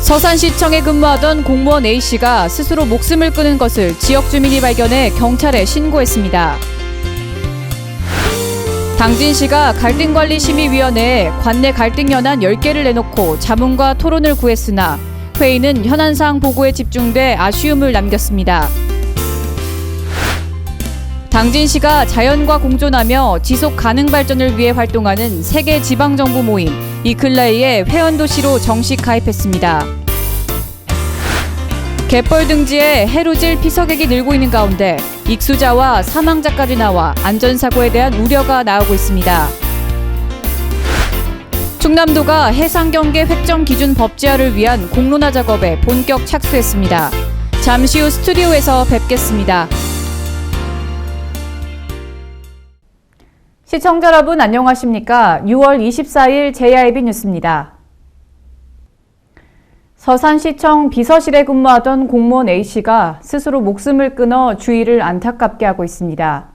서산시청에 근무하던 공무원 A씨가 스스로 목숨을 끊은 것을 지역 주민이 발견해 경찰에 신고했습니다. 당진시가 갈등관리심의위원회에 관내 갈등 현안 10개를 내놓고 자문과 토론을 구했으나 회의는 현안사항 보고에 집중돼 아쉬움을 남겼습니다. 당진시가 자연과 공존하며 지속 가능 발전을 위해 활동하는 세계 지방정부 모임 이클레이에 회원도시로 정식 가입했습니다. 갯벌 등지에 해루질 피서객이 늘고 있는 가운데 익수자와 사망자까지 나와 안전사고에 대한 우려가 나오고 있습니다. 충남도가 해상경계 획정 기준 법제화를 위한 공론화 작업에 본격 착수했습니다. 잠시 후 스튜디오에서 뵙겠습니다. 시청자 여러분 안녕하십니까? 6월 24일 JIB 뉴스입니다. 서산시청 비서실에 근무하던 공무원 A씨가 스스로 목숨을 끊어 주위를 안타깝게 하고 있습니다.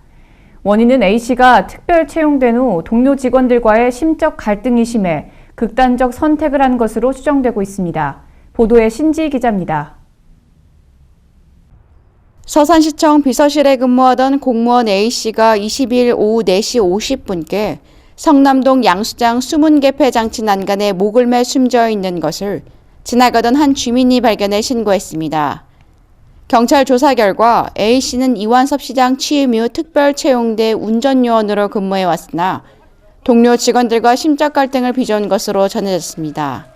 원인은 A씨가 특별 채용된 후 동료 직원들과의 심적 갈등이 심해 극단적 선택을 한 것으로 추정되고 있습니다. 보도에 신지 기자입니다. 서산시청 비서실에 근무하던 공무원 A씨가 20일 오후 4시 50분께 성남동 양수장 수문개폐 장치 난간에 목을 매 숨져 있는 것을 지나가던 한 주민이 발견해 신고했습니다. 경찰 조사 결과 A씨는 이완섭 시장 취임 이후 특별 채용돼 운전요원으로 근무해왔으나 동료 직원들과 심적 갈등을 빚어온 것으로 전해졌습니다.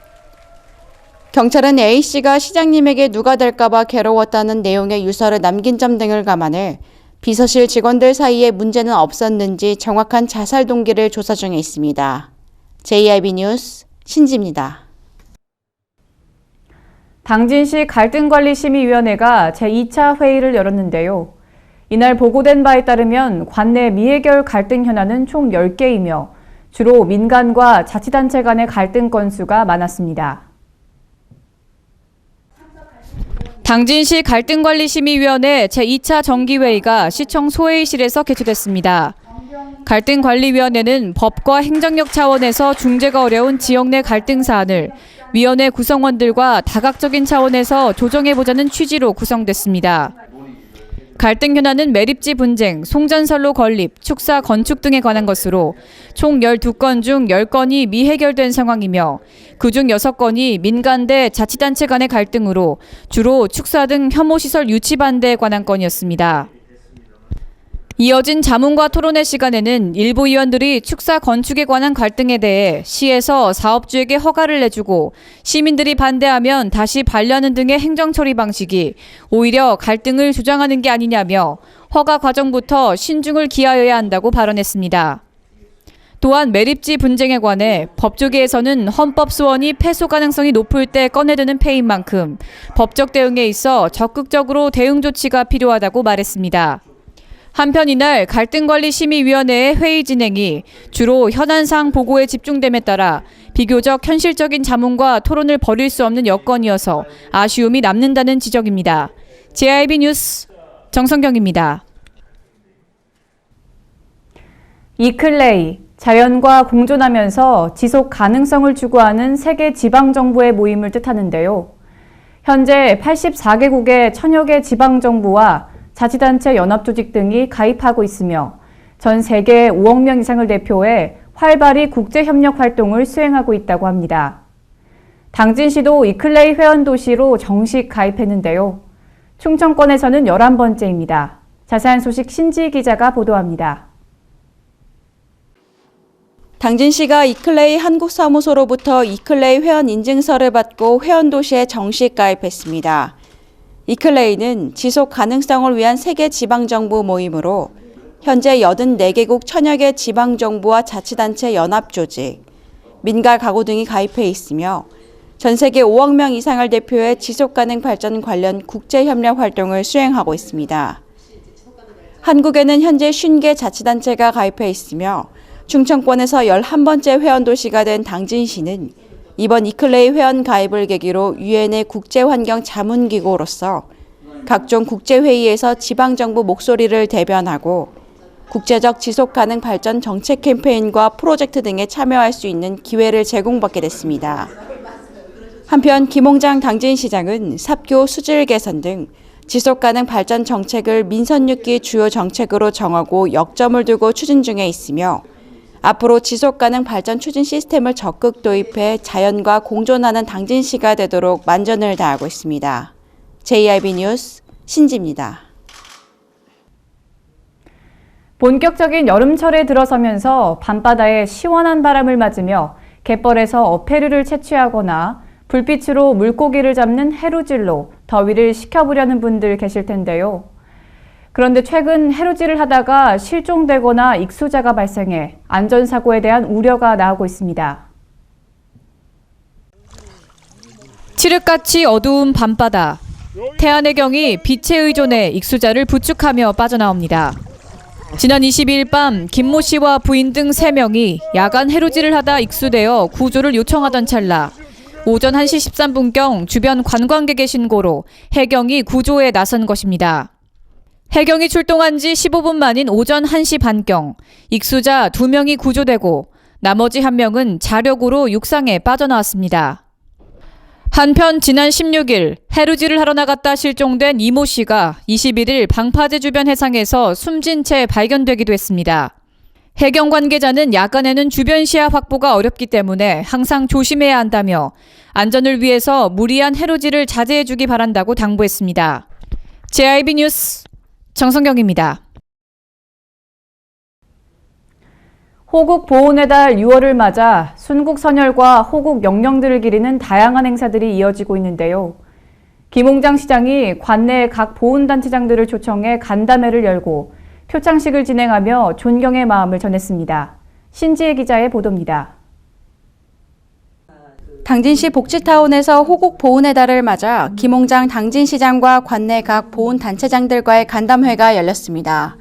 경찰은 A씨가 시장님에게 누가 될까봐 괴로웠다는 내용의 유서를 남긴 점 등을 감안해 비서실 직원들 사이에 문제는 없었는지 정확한 자살 동기를 조사 중에 있습니다. JIB 뉴스 신지입니다. 당진시 갈등관리심의위원회가 제2차 회의를 열었는데요. 이날 보고된 바에 따르면 관내 미해결 갈등 현안은 총 10개이며 주로 민간과 자치단체 간의 갈등 건수가 많았습니다. 당진시 갈등관리심의위원회 제2차 정기회의가 시청 소회의실에서 개최됐습니다. 갈등관리위원회는 법과 행정력 차원에서 중재가 어려운 지역 내 갈등 사안을 위원회 구성원들과 다각적인 차원에서 조정해보자는 취지로 구성됐습니다. 갈등 현안은 매립지 분쟁, 송전선로 건립, 축사 건축 등에 관한 것으로 총 12건 중 10건이 미해결된 상황이며 그중 6건이 민간 대 자치단체 간의 갈등으로 주로 축사 등 혐오시설 유치 반대에 관한 건이었습니다. 이어진 자문과 토론회 시간에는 일부 의원들이 축사 건축에 관한 갈등에 대해 시에서 사업주에게 허가를 내주고 시민들이 반대하면 다시 반려하는 등의 행정처리 방식이 오히려 갈등을 조장하는 게 아니냐며 허가 과정부터 신중을 기하여야 한다고 발언했습니다. 또한 매립지 분쟁에 관해 법조계에서는 헌법 소원이 패소 가능성이 높을 때 꺼내드는 패인 만큼 법적 대응에 있어 적극적으로 대응 조치가 필요하다고 말했습니다. 한편 이날 갈등관리심의위원회의 회의 진행이 주로 현안사항 보고에 집중됨에 따라 비교적 현실적인 자문과 토론을 벌일 수 없는 여건이어서 아쉬움이 남는다는 지적입니다. JIB 뉴스 정성경입니다. 이클레이, 자연과 공존하면서 지속 가능성을 추구하는 세계 지방정부의 모임을 뜻하는데요. 현재 84개국의 천여 개 지방정부와 자치단체 연합조직 등이 가입하고 있으며 전 세계 5억 명 이상을 대표해 활발히 국제협력 활동을 수행하고 있다고 합니다. 당진시도 이클레이 회원도시로 정식 가입했는데요. 충청권에서는 11번째입니다. 자세한 소식 신지 기자가 보도합니다. 당진시가 이클레이 한국사무소로부터 이클레이 회원 인증서를 받고 회원도시에 정식 가입했습니다. 이클레이는 지속 가능성을 위한 세계 지방정부 모임으로 현재 84개국 천여 개 지방정부와 자치단체 연합조직, 민간 가구 등이 가입해 있으며 전 세계 5억 명 이상을 대표해 지속가능 발전 관련 국제협력 활동을 수행하고 있습니다. 한국에는 현재 50개 자치단체가 가입해 있으며 충청권에서 11번째 회원도시가 된 당진시는 이번 이클레이 회원 가입을 계기로 유엔의 국제환경 자문기구로서 각종 국제회의에서 지방정부 목소리를 대변하고 국제적 지속가능 발전 정책 캠페인과 프로젝트 등에 참여할 수 있는 기회를 제공받게 됐습니다. 한편 김홍장 당진시장은 삽교 수질 개선 등 지속가능 발전 정책을 민선 6기 주요 정책으로 정하고 역점을 두고 추진 중에 있으며 앞으로 지속가능 발전 추진 시스템을 적극 도입해 자연과 공존하는 당진시가 되도록 만전을 다하고 있습니다. JIB 뉴스 신지입니다. 본격적인 여름철에 들어서면서 밤바다에 시원한 바람을 맞으며 갯벌에서 어패류를 채취하거나 불빛으로 물고기를 잡는 해루질로 더위를 식혀보려는 분들 계실 텐데요. 그런데 최근 해루질을 하다가 실종되거나 익수자가 발생해 안전사고에 대한 우려가 나오고 있습니다. 칠흑같이 어두운 밤바다. 태안해경이 빛에 의존해 익수자를 부축하며 빠져나옵니다. 지난 22일 밤 김모 씨와 부인 등 3명이 야간 해루질을 하다 익수되어 구조를 요청하던 찰나 오전 1시 13분경 주변 관광객의 신고로 해경이 구조에 나선 것입니다. 해경이 출동한 지 15분 만인 오전 1시 반경 익수자 2명이 구조되고 나머지 1명은 자력으로 육상에 빠져나왔습니다. 한편 지난 16일 해루질을 하러 나갔다 실종된 이모 씨가 21일 방파제 주변 해상에서 숨진 채 발견되기도 했습니다. 해경 관계자는 야간에는 주변 시야 확보가 어렵기 때문에 항상 조심해야 한다며 안전을 위해서 무리한 해루질을 자제해주기 바란다고 당부했습니다. JIB 뉴스 정성경입니다. 호국 보훈의 달 6월을 맞아 순국 선열과 호국 영령들을 기리는 다양한 행사들이 이어지고 있는데요. 김홍장 시장이 관내 각 보훈단체장들을 초청해 간담회를 열고 표창식을 진행하며 존경의 마음을 전했습니다. 신지혜 기자의 보도입니다. 당진시 복지타운에서 호국 보훈의 달을 맞아 김홍장 당진시장과 관내 각 보훈단체장들과의 간담회가 열렸습니다.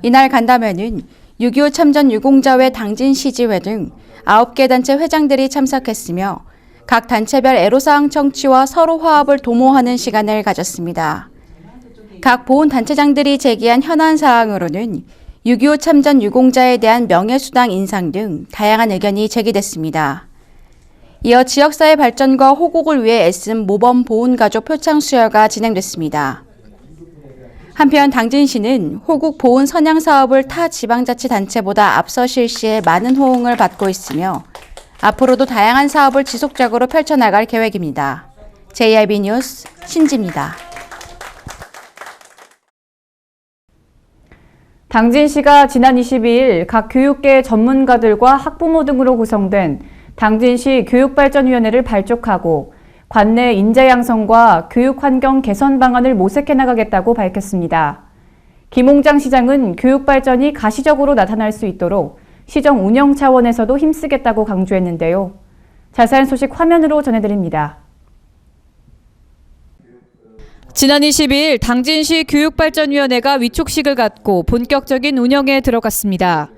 이날 간담회는 6.25 참전 유공자회 당진시지회 등 9개 단체 회장들이 참석했으며 각 단체별 애로사항 청취와 서로 화합을 도모하는 시간을 가졌습니다. 각 보훈단체장들이 제기한 현안 사항으로는 6.25 참전 유공자에 대한 명예수당 인상 등 다양한 의견이 제기됐습니다. 이어 지역사회 발전과 호국을 위해 애쓴 모범 보훈가족 표창 수여가 진행됐습니다. 한편 당진시는 호국 보훈 선양 사업을 타 지방자치단체보다 앞서 실시해 많은 호응을 받고 있으며 앞으로도 다양한 사업을 지속적으로 펼쳐나갈 계획입니다. JIB 뉴스 신지입니다. 당진시가 지난 22일 각 교육계 전문가들과 학부모 등으로 구성된 당진시 교육발전위원회를 발족하고 관내 인재 양성과 교육 환경 개선 방안을 모색해 나가겠다고 밝혔습니다. 김홍장 시장은 교육 발전이 가시적으로 나타날 수 있도록 시정 운영 차원에서도 힘쓰겠다고 강조했는데요. 자세한 소식 화면으로 전해드립니다. 지난 22일 당진시 교육발전위원회가 위촉식을 갖고 본격적인 운영에 들어갔습니다.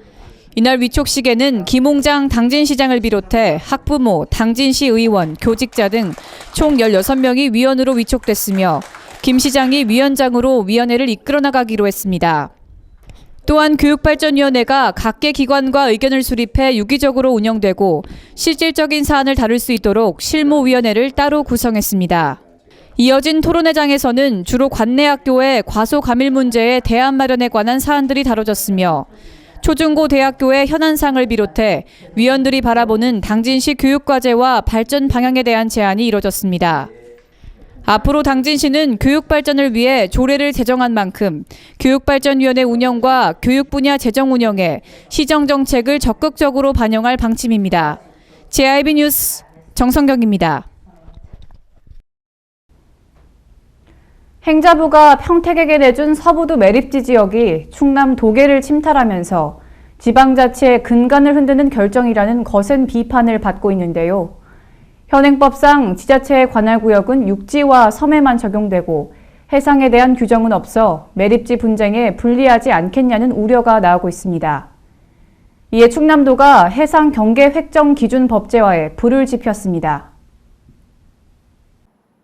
이날 위촉식에는 김홍장 당진시장을 비롯해 학부모, 당진시 의원, 교직자 등 총 16명이 위원으로 위촉됐으며 김 시장이 위원장으로 위원회를 이끌어 나가기로 했습니다. 또한 교육발전위원회가 각계 기관과 의견을 수립해 유기적으로 운영되고 실질적인 사안을 다룰 수 있도록 실무위원회를 따로 구성했습니다. 이어진 토론회장에서는 주로 관내 학교의 과소감일 문제의 대안 마련에 관한 사안들이 다뤄졌으며 초중고 대학교의 현안상을 비롯해 위원들이 바라보는 당진시 교육과제와 발전 방향에 대한 제안이 이뤄졌습니다. 앞으로 당진시는 교육 발전을 위해 조례를 제정한 만큼 교육발전위원회 운영과 교육 분야 재정 운영에 시정정책을 적극적으로 반영할 방침입니다. JIB 뉴스 정성경입니다. 행자부가 평택에게 내준 서부도 매립지 지역이 충남 도계를 침탈하면서 지방자치의 근간을 흔드는 결정이라는 거센 비판을 받고 있는데요. 현행법상 지자체의 관할 구역은 육지와 섬에만 적용되고 해상에 대한 규정은 없어 매립지 분쟁에 불리하지 않겠냐는 우려가 나오고 있습니다. 이에 충남도가 해상 경계 획정 기준 법제화에 불을 지폈습니다.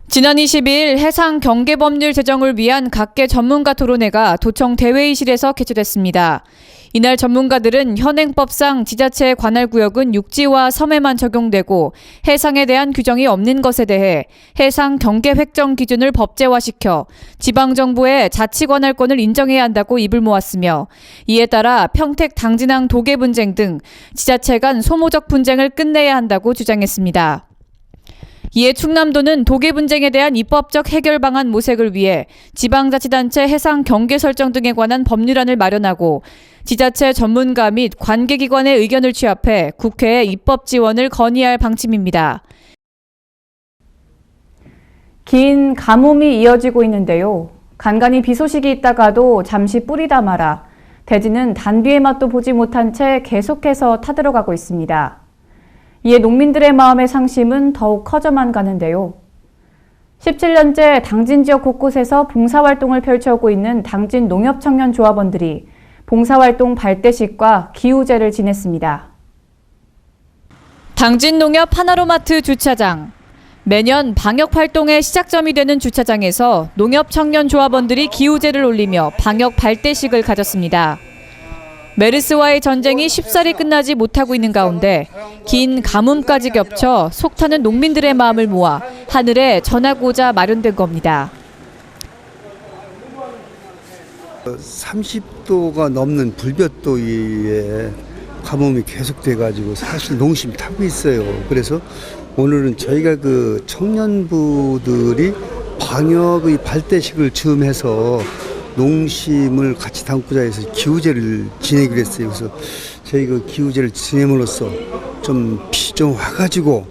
지난 22일 해상 경계 법률 제정을 위한 각계 전문가 토론회가 도청 대회의실에서 개최됐습니다. 이날 전문가들은 현행법상 지자체의 관할 구역은 육지와 섬에만 적용되고 해상에 대한 규정이 없는 것에 대해 해상 경계 획정 기준을 법제화시켜 지방정부의 자치 관할권을 인정해야 한다고 입을 모았으며 이에 따라 평택 당진항 도계 분쟁 등 지자체 간 소모적 분쟁을 끝내야 한다고 주장했습니다. 이에 충남도는 도계 분쟁에 대한 입법적 해결 방안 모색을 위해 지방자치단체 해상 경계 설정 등에 관한 법률안을 마련하고 지자체 전문가 및 관계기관의 의견을 취합해 국회에 입법 지원을 건의할 방침입니다. 긴 가뭄이 이어지고 있는데요. 간간히 비 소식이 있다가도 잠시 뿌리다 말아 대지는 단비의 맛도 보지 못한 채 계속해서 타들어가고 있습니다. 이에 농민들의 마음의 상심은 더욱 커져만 가는데요. 17년째 당진 지역 곳곳에서 봉사활동을 펼쳐오고 있는 당진 농협청년조합원들이 봉사활동 발대식과 기우제를 지냈습니다. 당진 농협 하나로마트 주차장. 매년 방역활동의 시작점이 되는 주차장에서 농협청년조합원들이 기우제를 올리며 방역 발대식을 가졌습니다. 메르스와의 전쟁이 쉽사리 끝나지 못하고 있는 가운데 긴 가뭄까지 겹쳐 속타는 농민들의 마음을 모아 하늘에 전하고자 마련된 겁니다. 30도가 넘는 불볕더위에 가뭄이 계속돼가지고 사실 농심 타고 있어요. 그래서 오늘은 저희가 그 청년부들이 방역의 발대식을 즈음 해서 농심을 같이 담고자 해서 기우제를 지내기로 했어요. 그래서 저희 그 기우제를 지냄으로써 좀 비 좀 와가지고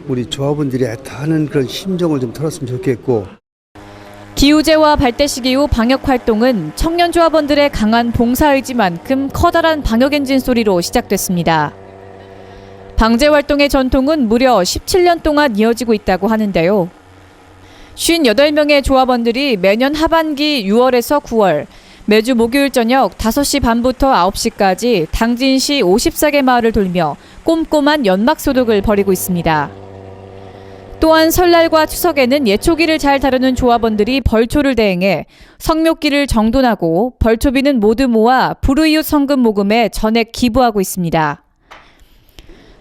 우리 조합원들이 애타는 그런 심정을 좀 털었으면 좋겠고. 기우제와 발대식 이후 방역활동은 청년조합원들의 강한 봉사의지만큼 커다란 방역엔진 소리로 시작됐습니다. 방제활동의 전통은 무려 17년 동안 이어지고 있다고 하는데요. 58명의 조합원들이 매년 하반기 6월에서 9월 매주 목요일 저녁 5시 반부터 9시까지 당진시 54개 마을을 돌며 꼼꼼한 연막 소독을 벌이고 있습니다. 또한 설날과 추석에는 예초기를 잘 다루는 조합원들이 벌초를 대행해 성묘기를 정돈하고 벌초비는 모두 모아 불우이웃 성금 모금에 전액 기부하고 있습니다.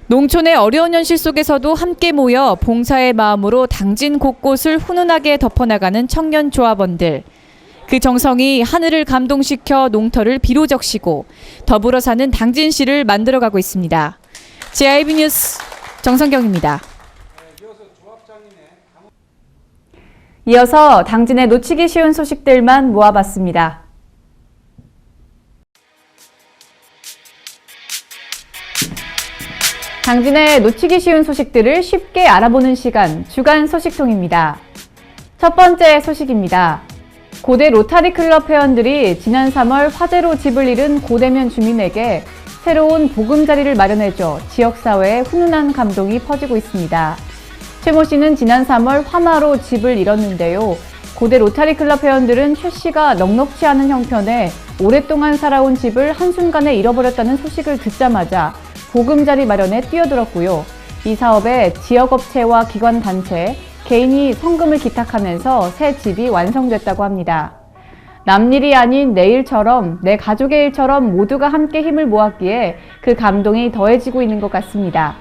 농촌의 어려운 현실 속에서도 함께 모여 봉사의 마음으로 당진 곳곳을 훈훈하게 덮어나가는 청년 조합원들. 그 정성이 하늘을 감동시켜 농터를 비로 적시고 더불어 사는 당진시를 만들어가고 있습니다. JIB 뉴스 정성경입니다. 이어서 당진의 놓치기 쉬운 소식들만 모아봤습니다. 당진의 놓치기 쉬운 소식들을 쉽게 알아보는 시간, 주간 소식통입니다. 첫 번째 소식입니다. 고대 로타리 클럽 회원들이 지난 3월 화재로 집을 잃은 고대면 주민에게 새로운 보금자리를 마련해줘 지역사회에 훈훈한 감동이 퍼지고 있습니다. 최모 씨는 지난 3월 화마로 집을 잃었는데요. 고대 로타리 클럽 회원들은 최 씨가 넉넉지 않은 형편에 오랫동안 살아온 집을 한순간에 잃어버렸다는 소식을 듣자마자 보금자리 마련에 뛰어들었고요. 이 사업에 지역업체와 기관단체, 개인이 성금을 기탁하면서 새 집이 완성됐다고 합니다. 남일이 아닌 내 일처럼, 내 가족의 일처럼 모두가 함께 힘을 모았기에 그 감동이 더해지고 있는 것 같습니다.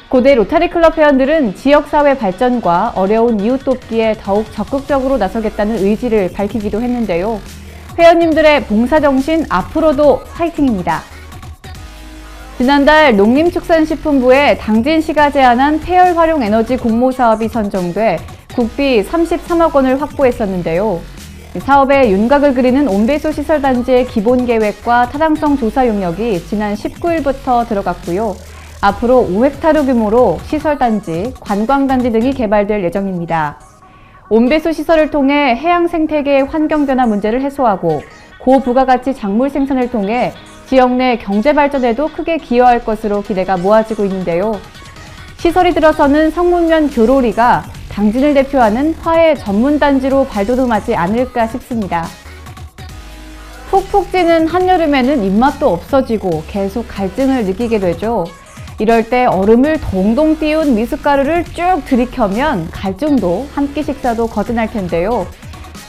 고대 로타리 클럽 회원들은 지역사회 발전과 어려운 이웃 돕기에 더욱 적극적으로 나서겠다는 의지를 밝히기도 했는데요. 회원님들의 봉사정신 앞으로도 화이팅입니다. 지난달 농림축산식품부에 당진시가 제안한 폐열 활용 에너지 공모 사업이 선정돼 국비 33억 원을 확보했었는데요. 사업에 윤곽을 그리는 온배수 시설단지의 기본 계획과 타당성 조사 용역이 지난 19일부터 들어갔고요. 앞으로 5헥타르 규모로 시설단지, 관광단지 등이 개발될 예정입니다. 온배수 시설을 통해 해양 생태계의 환경 변화 문제를 해소하고 고부가가치 작물 생산을 통해 지역 내 경제 발전에도 크게 기여할 것으로 기대가 모아지고 있는데요. 시설이 들어서는 성문면 교로리가 당진을 대표하는 화해 전문단지로 발돋움하지 않을까 싶습니다. 푹푹 찌는 한여름에는 입맛도 없어지고 계속 갈증을 느끼게 되죠. 이럴 때 얼음을 동동 띄운 미숫가루를 쭉 들이켜면 갈증도 한 끼 식사도 거뜬할 텐데요.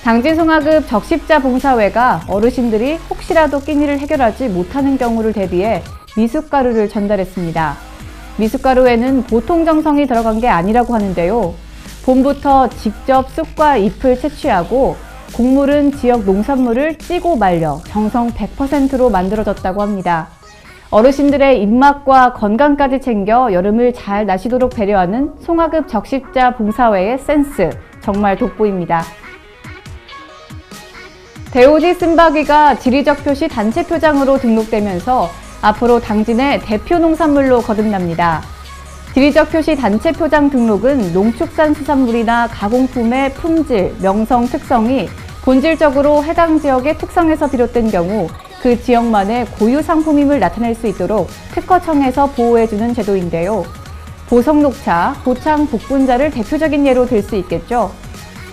당진 송화급 적십자 봉사회가 어르신들이 혹시라도 끼니를 해결하지 못하는 경우를 대비해 미숫가루를 전달했습니다. 미숫가루에는 보통 정성이 들어간 게 아니라고 하는데요. 봄부터 직접 쑥과 잎을 채취하고 곡물은 지역 농산물을 찌고 말려 정성 100%로 만들어졌다고 합니다. 어르신들의 입맛과 건강까지 챙겨 여름을 잘 나시도록 배려하는 송화급 적십자 봉사회의 센스 정말 돋보입니다. 대오지 쓴바귀가 지리적 표시 단체 표장으로 등록되면서 앞으로 당진의 대표 농산물로 거듭납니다. 지리적 표시 단체 표장 등록은 농축산수산물이나 가공품의 품질, 명성, 특성이 본질적으로 해당 지역의 특성에서 비롯된 경우 그 지역만의 고유 상품임을 나타낼 수 있도록 특허청에서 보호해주는 제도인데요. 보성녹차, 보창, 복분자를 대표적인 예로 들 수 있겠죠.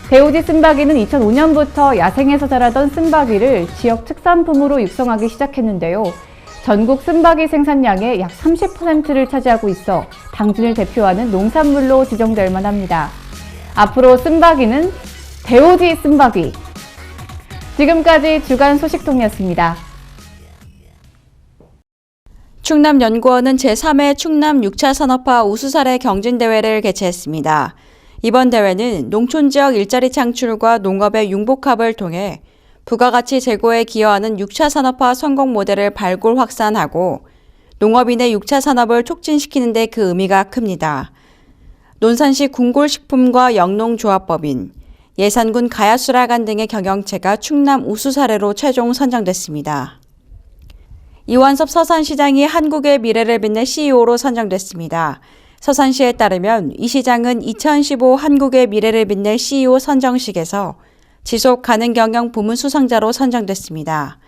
대오지 쓴바귀는 2005년부터 야생에서 자라던 쓴바귀를 지역 특산품으로 육성하기 시작했는데요. 전국 쓴바귀 생산량의 약 30%를 차지하고 있어 당진을 대표하는 농산물로 지정될 만합니다. 앞으로 쓴바귀는 대오지 쓴바귀. 지금까지 주간 소식통이었습니다. 충남연구원은 제3회 충남 6차 산업화 우수사례 경진대회를 개최했습니다. 이번 대회는 농촌지역 일자리 창출과 농업의 융복합을 통해 부가가치 제고에 기여하는 6차 산업화 성공 모델을 발굴 확산하고 농업인의 6차 산업을 촉진시키는 데 그 의미가 큽니다. 논산시 궁골식품과 영농조합법인, 예산군 가야수라간 등의 경영체가 충남 우수사례로 최종 선정됐습니다. 이완섭 서산시장이 한국의 미래를 빛낼 CEO로 선정됐습니다. 서산시에 따르면 이 시장은 2015 한국의 미래를 빛낼 CEO 선정식에서 지속 가능 경영 부문 수상자로 선정됐습니다.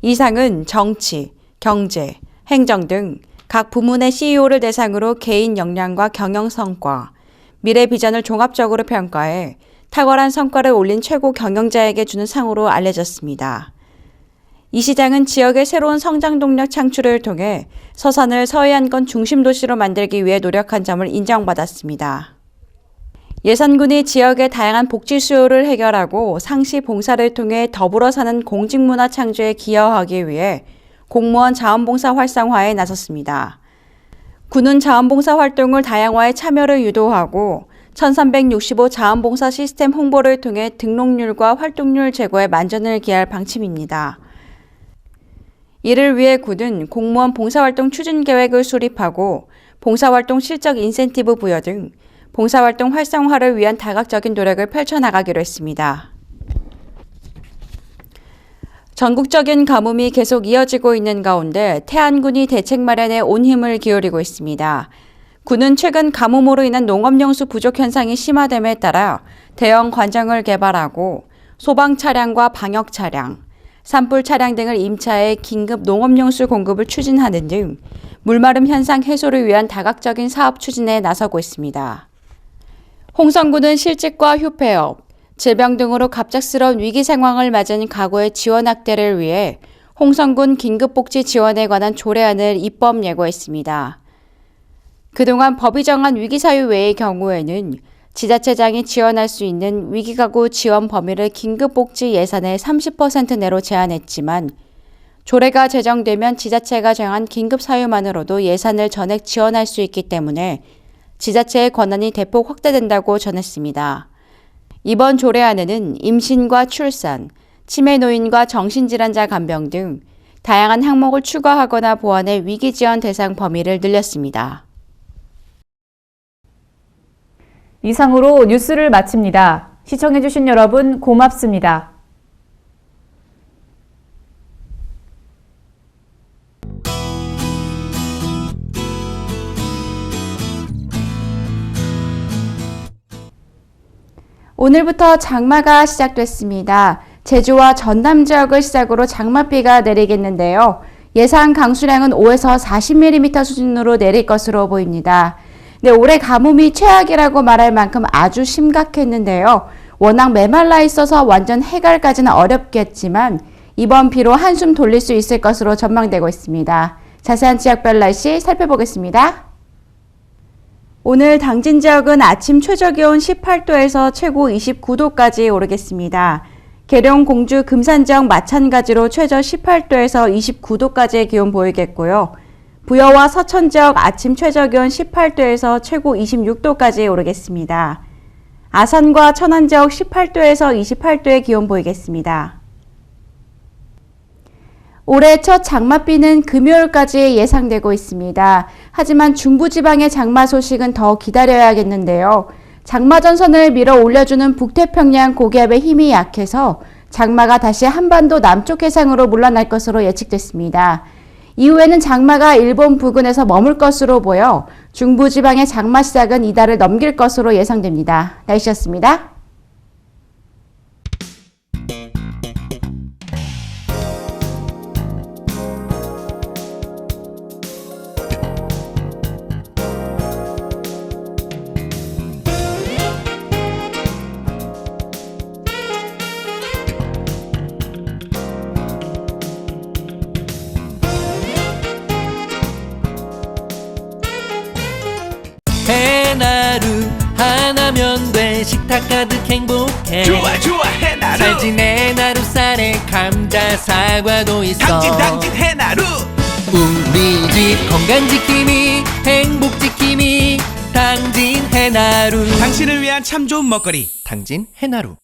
이 상은 정치, 경제, 행정 등 각 부문의 CEO를 대상으로 개인 역량과 경영 성과, 미래 비전을 종합적으로 평가해 탁월한 성과를 올린 최고 경영자에게 주는 상으로 알려졌습니다. 이 시장은 지역의 새로운 성장 동력 창출을 통해 서산을 서해안권 중심 도시로 만들기 위해 노력한 점을 인정받았습니다. 예산군이 지역의 다양한 복지 수요를 해결하고 상시 봉사를 통해 더불어 사는 공직문화 창조에 기여하기 위해 공무원 자원봉사 활성화에 나섰습니다. 군은 자원봉사 활동을 다양화해 참여를 유도하고 1365 자원봉사 시스템 홍보를 통해 등록률과 활동률 제고에 만전을 기할 방침입니다. 이를 위해 군은 공무원 봉사활동 추진 계획을 수립하고 봉사활동 실적 인센티브 부여 등 봉사활동 활성화를 위한 다각적인 노력을 펼쳐나가기로 했습니다. 전국적인 가뭄이 계속 이어지고 있는 가운데 태안군이 대책 마련에 온 힘을 기울이고 있습니다. 군은 최근 가뭄으로 인한 농업용수 부족 현상이 심화됨에 따라 대형 관정을 개발하고 소방 차량과 방역 차량, 산불 차량 등을 임차해 긴급 농업용수 공급을 추진하는 등 물마름 현상 해소를 위한 다각적인 사업 추진에 나서고 있습니다. 홍성군은 실직과 휴폐업, 질병 등으로 갑작스러운 위기 상황을 맞은 가구의 지원 확대를 위해 홍성군 긴급복지 지원에 관한 조례안을 입법 예고했습니다. 그동안 법이 정한 위기 사유 외의 경우에는 지자체장이 지원할 수 있는 위기가구 지원 범위를 긴급복지 예산의 30% 내로 제한했지만 조례가 제정되면 지자체가 정한 긴급 사유만으로도 예산을 전액 지원할 수 있기 때문에 지자체의 권한이 대폭 확대된다고 전했습니다. 이번 조례안에는 임신과 출산, 치매 노인과 정신질환자 간병 등 다양한 항목을 추가하거나 보완해 위기 지원 대상 범위를 늘렸습니다. 이상으로 뉴스를 마칩니다. 시청해주신 여러분 고맙습니다. 오늘부터 장마가 시작됐습니다. 제주와 전남 지역을 시작으로 장맛비가 내리겠는데요. 예상 강수량은 5에서 40mm 수준으로 내릴 것으로 보입니다. 네, 올해 가뭄이 최악이라고 말할 만큼 아주 심각했는데요. 워낙 메말라 있어서 완전 해갈까지는 어렵겠지만 이번 비로 한숨 돌릴 수 있을 것으로 전망되고 있습니다. 자세한 지역별 날씨 살펴보겠습니다. 오늘 당진 지역은 아침 최저기온 18도에서 최고 29도까지 오르겠습니다. 계룡, 공주, 금산 지역 마찬가지로 최저 18도에서 29도까지의 기온 보이겠고요. 부여와 서천 지역 아침 최저기온 18도에서 최고 26도까지 오르겠습니다. 아산과 천안 지역 18도에서 28도의 기온 보이겠습니다. 올해 첫 장맛비는 금요일까지 예상되고 있습니다. 하지만 중부지방의 장마 소식은 더 기다려야겠는데요. 장마 전선을 밀어 올려주는 북태평양 고기압의 힘이 약해서 장마가 다시 한반도 남쪽 해상으로 물러날 것으로 예측됐습니다. 이후에는 장마가 일본 부근에서 머물 것으로 보여 중부지방의 장마 시작은 이달을 넘길 것으로 예상됩니다. 날씨였습니다. 해나루 하나면 돼. 식탁 가득 행복해. 좋아 좋아 해나루. 살찐 해나루 쌀에 감자 사과도 있어. 당진 해나루. 우리 집 건강지킴이 행복지킴이 당진 해나루. 당신을 위한 참 좋은 먹거리. 당진 해나루.